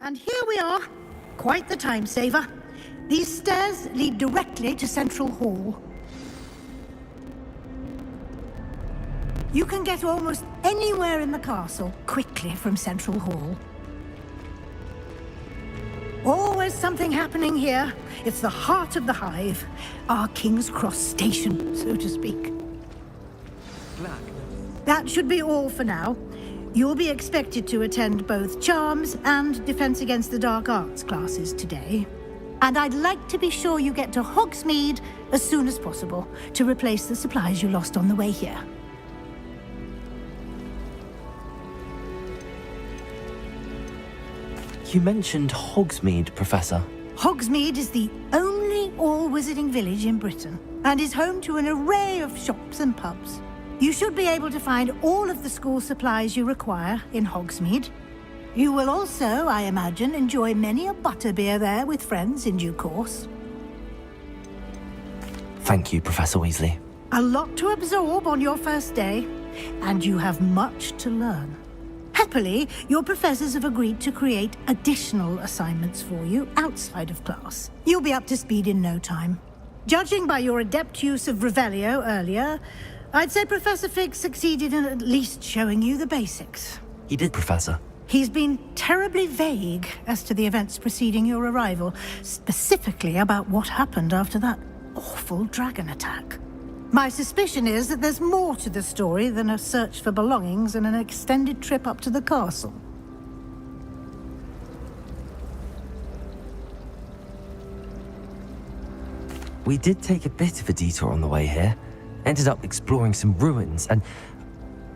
Speaker 10: And here we are. Quite the time saver. These stairs lead directly to Central Hall. You can get almost anywhere in the castle quickly from Central Hall. Always something happening here. It's the heart of the hive. Our King's Cross station, so to speak. That should be all for now. You'll be expected to attend both Charms and Defense Against the Dark Arts classes today. And I'd like to be sure you get to Hogsmeade as soon as possible to replace the supplies you lost on the way here.
Speaker 3: You mentioned Hogsmeade, Professor.
Speaker 10: Hogsmeade is the only all-wizarding village in Britain and is home to an array of shops and pubs. You should be able to find all of the school supplies you require in Hogsmeade. You will also, I imagine, enjoy many a butterbeer there with friends in due course.
Speaker 3: Thank you, Professor Weasley.
Speaker 10: A lot to absorb on your first day, and you have much to learn. Happily, your professors have agreed to create additional assignments for you outside of class. You'll be up to speed in no time. Judging by your adept use of Revelio earlier, I'd say Professor Fig succeeded in at least showing you the basics.
Speaker 3: He did, Professor.
Speaker 10: He's been terribly vague as to the events preceding your arrival, specifically about what happened after that awful dragon attack. My suspicion is that there's more to the story than a search for belongings and an extended trip up to the castle.
Speaker 3: We did take a bit of a detour on the way here. Ended up exploring some ruins and...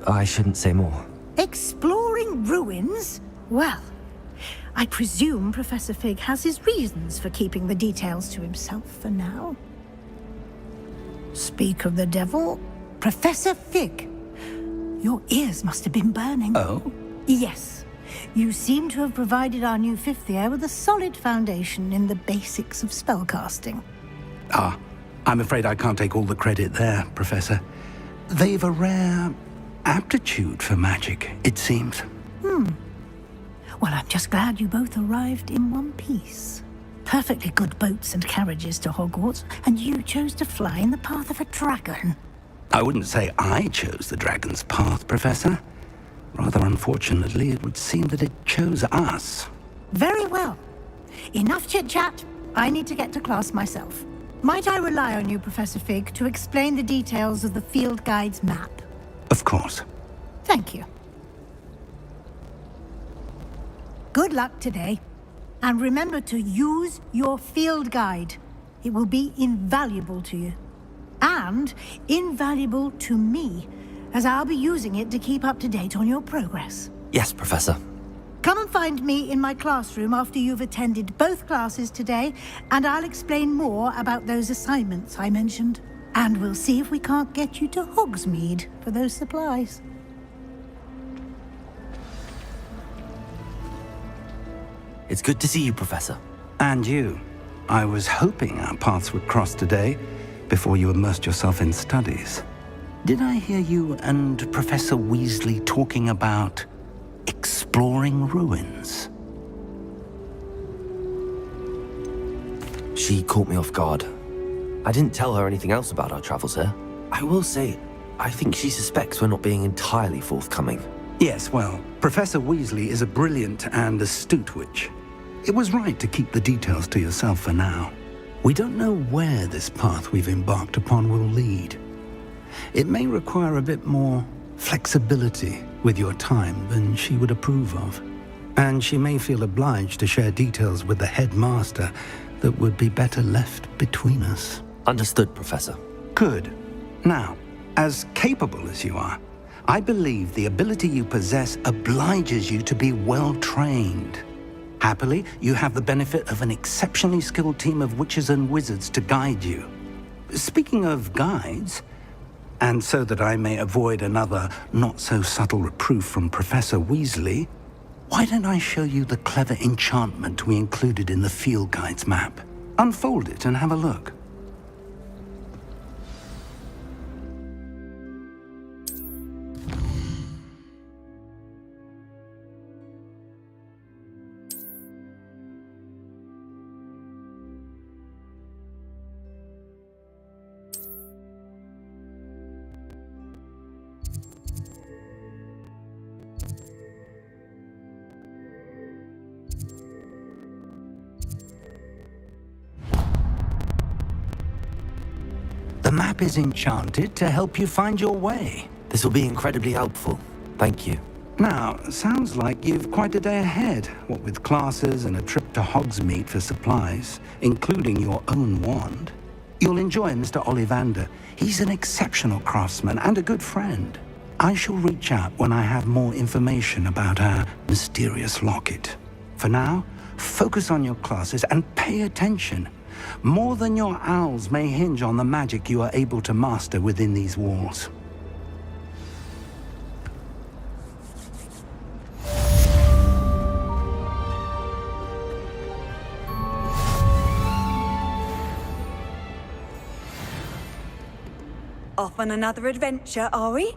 Speaker 3: I shouldn't say more.
Speaker 10: Exploring ruins? Well, I presume Professor Fig has his reasons for keeping the details to himself for now. Speak of the devil, Professor Fig. Your ears must have been burning.
Speaker 4: Oh?
Speaker 10: Yes. You seem to have provided our new fifth year with a solid foundation in the basics of spellcasting.
Speaker 4: Ah, I'm afraid I can't take all the credit there, Professor. They've a rare aptitude for magic, it seems.
Speaker 10: Well, I'm just glad you both arrived in one piece. Perfectly good boats and carriages to Hogwarts, and you chose to fly in the path of a dragon.
Speaker 4: I wouldn't say I chose the dragon's path, Professor. Rather unfortunately, it would seem that it chose us.
Speaker 10: Very well. Enough chit-chat. I need to get to class myself. Might I rely on you, Professor Fig, to explain the details of the field guide's map?
Speaker 4: Of course.
Speaker 10: Thank you. Good luck today. And remember to use your field guide. It will be invaluable to you. And invaluable to me, as I'll be using it to keep up to date on your progress.
Speaker 3: Yes, Professor.
Speaker 10: Come and find me in my classroom after you've attended both classes today, and I'll explain more about those assignments I mentioned. And we'll see if we can't get you to Hogsmeade for those supplies.
Speaker 3: It's good to see you, Professor.
Speaker 4: And you. I was hoping our paths would cross today, before you immersed yourself in studies. Did I hear you and Professor Weasley talking about exploring ruins?
Speaker 3: She caught me off guard. I didn't tell her anything else about our travels here. I will say, I think she suspects we're not being entirely forthcoming.
Speaker 4: Yes, well, Professor Weasley is a brilliant and astute witch. It was right to keep the details to yourself for now. We don't know where this path we've embarked upon will lead. It may require a bit more flexibility with your time than she would approve of. And she may feel obliged to share details with the headmaster that would be better left between us.
Speaker 3: Understood, Professor.
Speaker 4: Good. Now, as capable as you are, I believe the ability you possess obliges you to be well-trained. Happily, you have the benefit of an exceptionally skilled team of witches and wizards to guide you. Speaking of guides, and so that I may avoid another not-so-subtle reproof from Professor Weasley, why don't I show you the clever enchantment we included in the field guide's map? Unfold it and have a look. The map is enchanted to help you find your way.
Speaker 3: This will be incredibly helpful. Thank you.
Speaker 4: Now, sounds like you've quite a day ahead, what with classes and a trip to Hogsmeade for supplies, including your own wand. You'll enjoy Mr. Ollivander. He's an exceptional craftsman and a good friend. I shall reach out when I have more information about our mysterious locket. For now, focus on your classes and pay attention. More than your owls may hinge on the magic you are able to master within these walls.
Speaker 17: Off on another adventure, are we?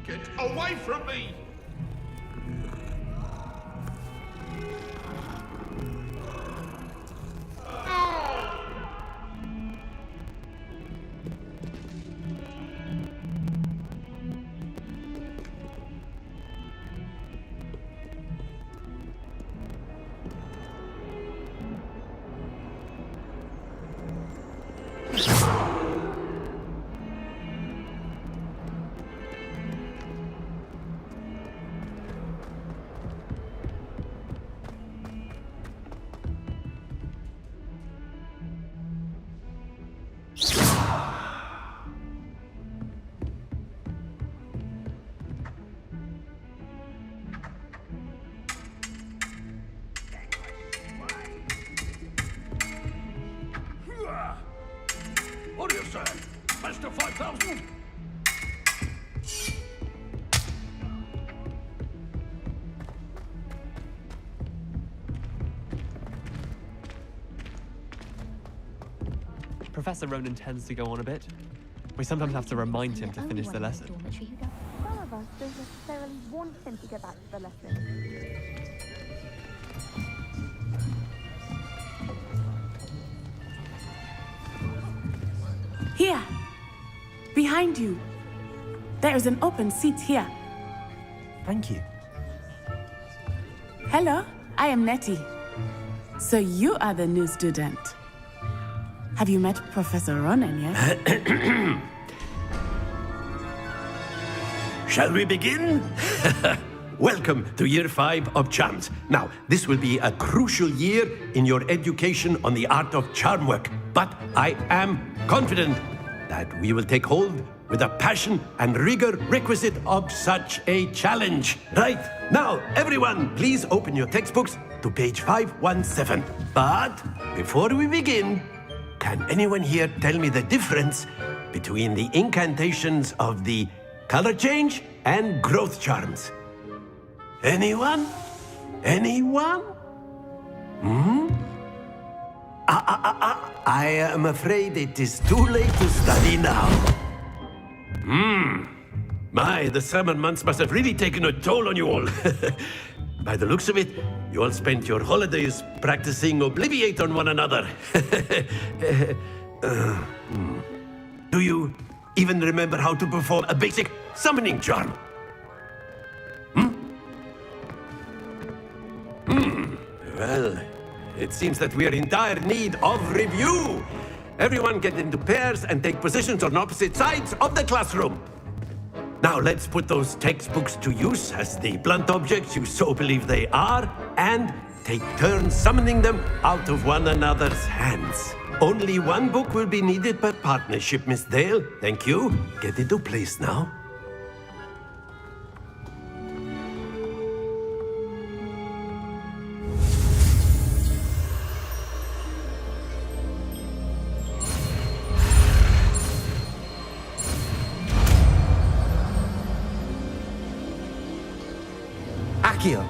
Speaker 18: Get away from me! What do you say? Master 5000?
Speaker 19: Professor Ronan tends to go on a bit. We sometimes have to remind him to finish the lesson.
Speaker 12: Some of us don't necessarily want him to go back to the lesson.
Speaker 20: Here! Behind you! There is an open seat here.
Speaker 3: Thank you.
Speaker 20: Hello, I am Nettie. So you are the new student. Have you met Professor Ronan yet?
Speaker 7: Shall we begin? Welcome to Year 5 of Charms. Now, this will be a crucial year in your education on the art of charm work, but I am confident that we will take hold with the passion and rigor requisite of such a challenge. Right, now, everyone, please open your textbooks to page 517. But before we begin, can anyone here tell me the difference between the incantations of the color change and growth charms? Anyone? Anyone? I am afraid it is too late to study now. My, the summer months must have really taken a toll on you all. By the looks of it, you all spent your holidays practicing Obliviate on one another. Do you even remember how to perform a basic summoning charm? Well, it seems that we are in dire need of review. Everyone get into pairs and take positions on opposite sides of the classroom. Now let's put those textbooks to use as the blunt objects you so believe they are, and take turns summoning them out of one another's hands. Only one book will be needed per partnership, Miss Dale. Thank you. Get into place now.
Speaker 14: Akio.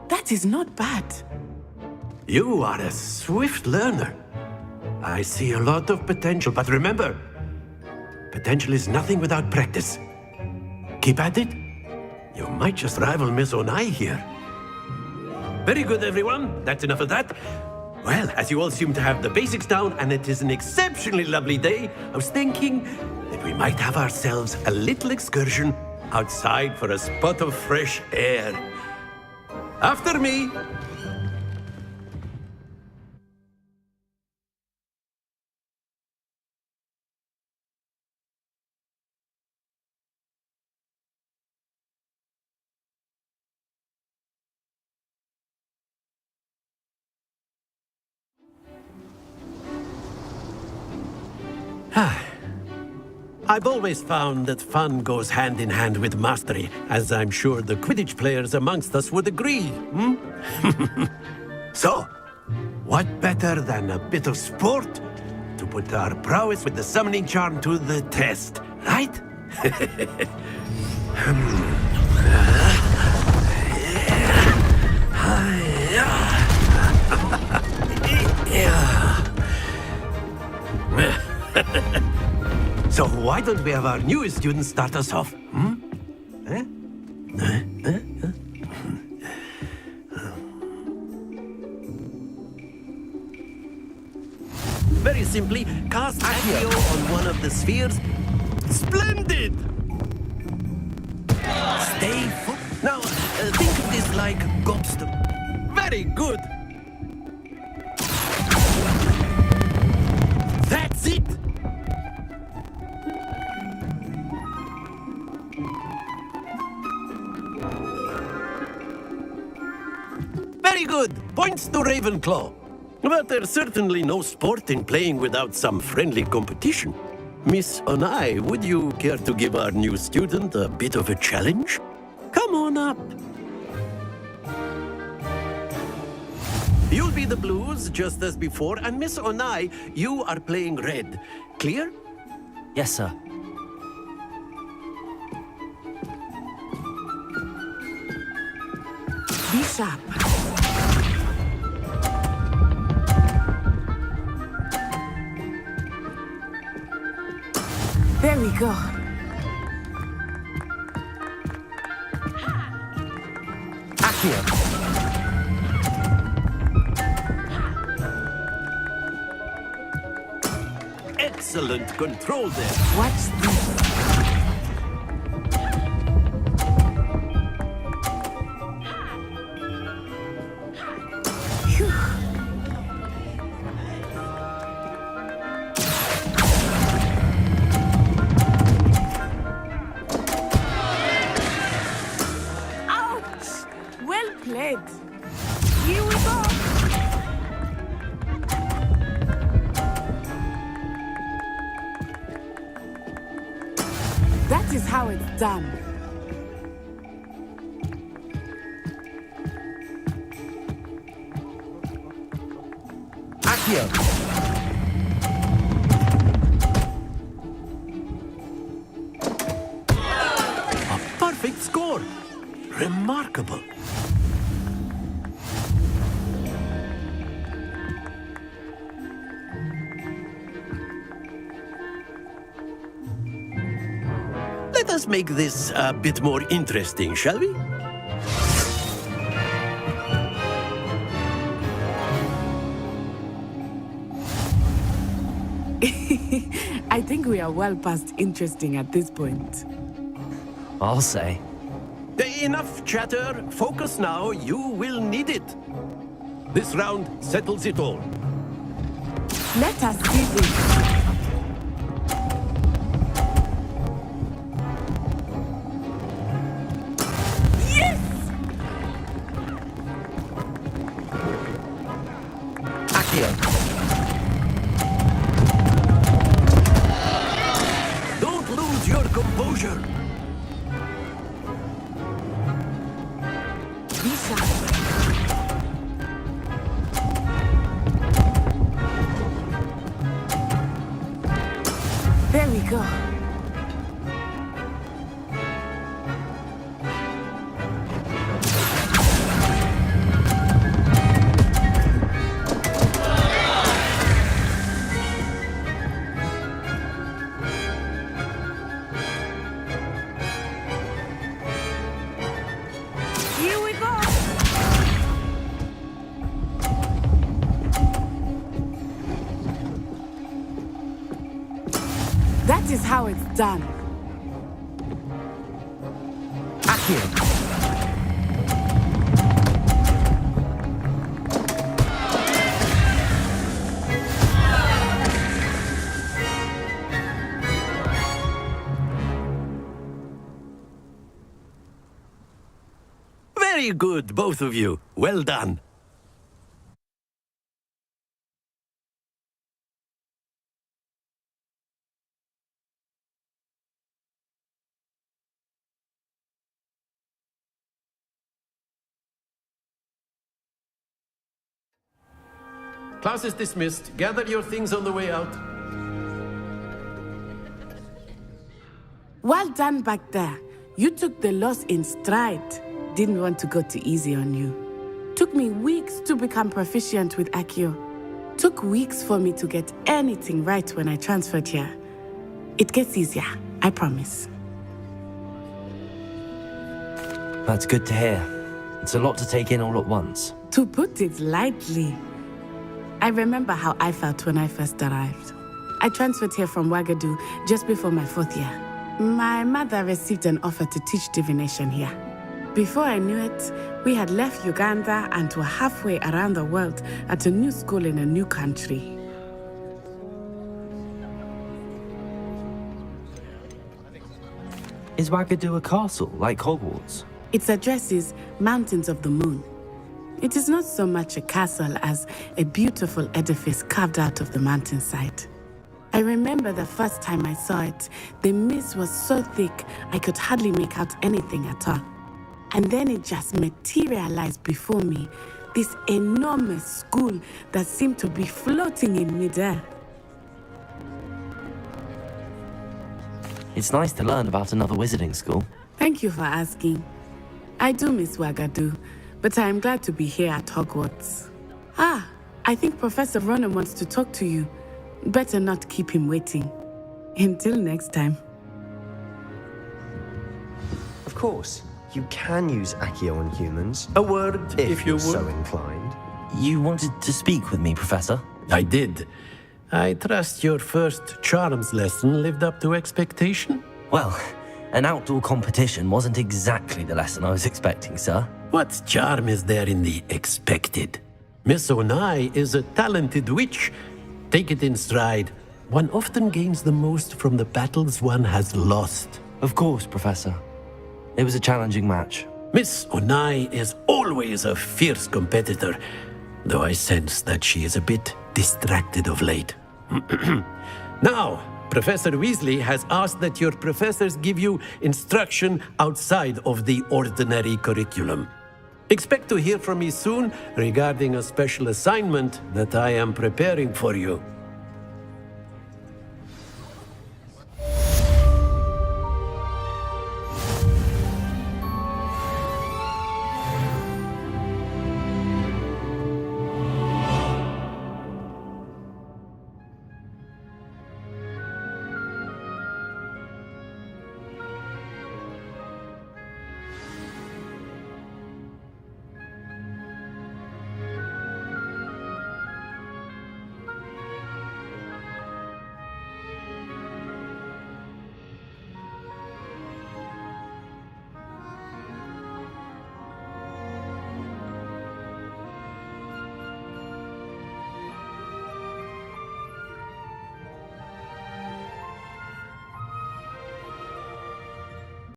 Speaker 20: That is not bad.
Speaker 7: You are a swift learner. I see a lot of potential, but remember, potential is nothing without practice. Keep at it. You might just rival Miss Onai here. Very good, everyone. That's enough of that. Well, as you all seem to have the basics down, and it is an exceptionally lovely day, I was thinking that we might have ourselves a little excursion outside for a spot of fresh air. After me. I've always found that fun goes hand in hand with mastery, as I'm sure the Quidditch players amongst us would agree, So, what better than a bit of sport to put our prowess with the summoning charm to the test, right? So why don't we have our newest student start us off? Very simply, cast Accio on one of the spheres. Splendid! Stay put. Now, think of this like gobstone. Very good! That's it! Very good! Points to Ravenclaw. But there's certainly no sport in playing without some friendly competition. Miss Onai, would you care to give our new student a bit of a challenge? Come on up. You'll be the blues, just as before, and Miss Onai, you are playing red. Clear?
Speaker 3: Yes, sir.
Speaker 20: Be sharp. There we go.
Speaker 14: Akio.
Speaker 7: Excellent control there.
Speaker 20: Watch this. Here we go. That is how it's done.
Speaker 14: Accio.
Speaker 7: A perfect score. Remarkable. Let us make this a bit more interesting, shall we?
Speaker 20: I think we are well past interesting at this point.
Speaker 3: I'll say.
Speaker 7: Enough chatter. Focus now. You will need it. This round settles it all.
Speaker 20: Let us see this.
Speaker 7: Don't lose your composure.
Speaker 20: There we go. Here we go. That is how it's done.
Speaker 7: Very good, both of you. Well done. Class is dismissed. Gather your things on the way out.
Speaker 20: Well done back there. You took the loss in stride. Didn't want to go too easy on you. Took me weeks to become proficient with Accio. Took weeks for me to get anything right when I transferred here. It gets easier, I promise.
Speaker 3: That's good to hear. It's a lot to take in all at once.
Speaker 20: To put it lightly, I remember how I felt when I first arrived. I transferred here from Ouagadougou just before my 4th year. My mother received an offer to teach divination here. Before I knew it, we had left Uganda and were halfway around the world at a new school in a new country.
Speaker 3: Is Ouagadougou a castle, like Hogwarts?
Speaker 20: Its address is Mountains of the Moon. It is not so much a castle as a beautiful edifice carved out of the mountainside. I remember the first time I saw it, the mist was so thick I could hardly make out anything at all. And then it just materialized before me, this enormous school that seemed to be floating in midair.
Speaker 3: It's nice to learn about another wizarding school.
Speaker 20: Thank you for asking. I do miss Ouagadougou, but I am glad to be here at Hogwarts. Ah, I think Professor Ronan wants to talk to you. Better not keep him waiting. Until next time.
Speaker 21: Of course, you can use Accio on humans.
Speaker 7: A word, if you
Speaker 21: you're
Speaker 7: would.
Speaker 21: so inclined.
Speaker 3: You wanted to speak with me, Professor?
Speaker 7: I did. I trust your first charms lesson lived up to expectation?
Speaker 3: Well, an outdoor competition wasn't exactly the lesson I was expecting, sir.
Speaker 7: What charm is there in the expected? Miss Onai is a talented witch. Take it in stride. One often gains the most from the battles one has lost.
Speaker 3: Of course, Professor. It was a challenging match.
Speaker 7: Miss Onai is always a fierce competitor, though I sense that she is a bit distracted of late. Now, Professor Weasley has asked that your professors give you instruction outside of the ordinary curriculum. Expect to hear from me soon regarding a special assignment that I am preparing for you.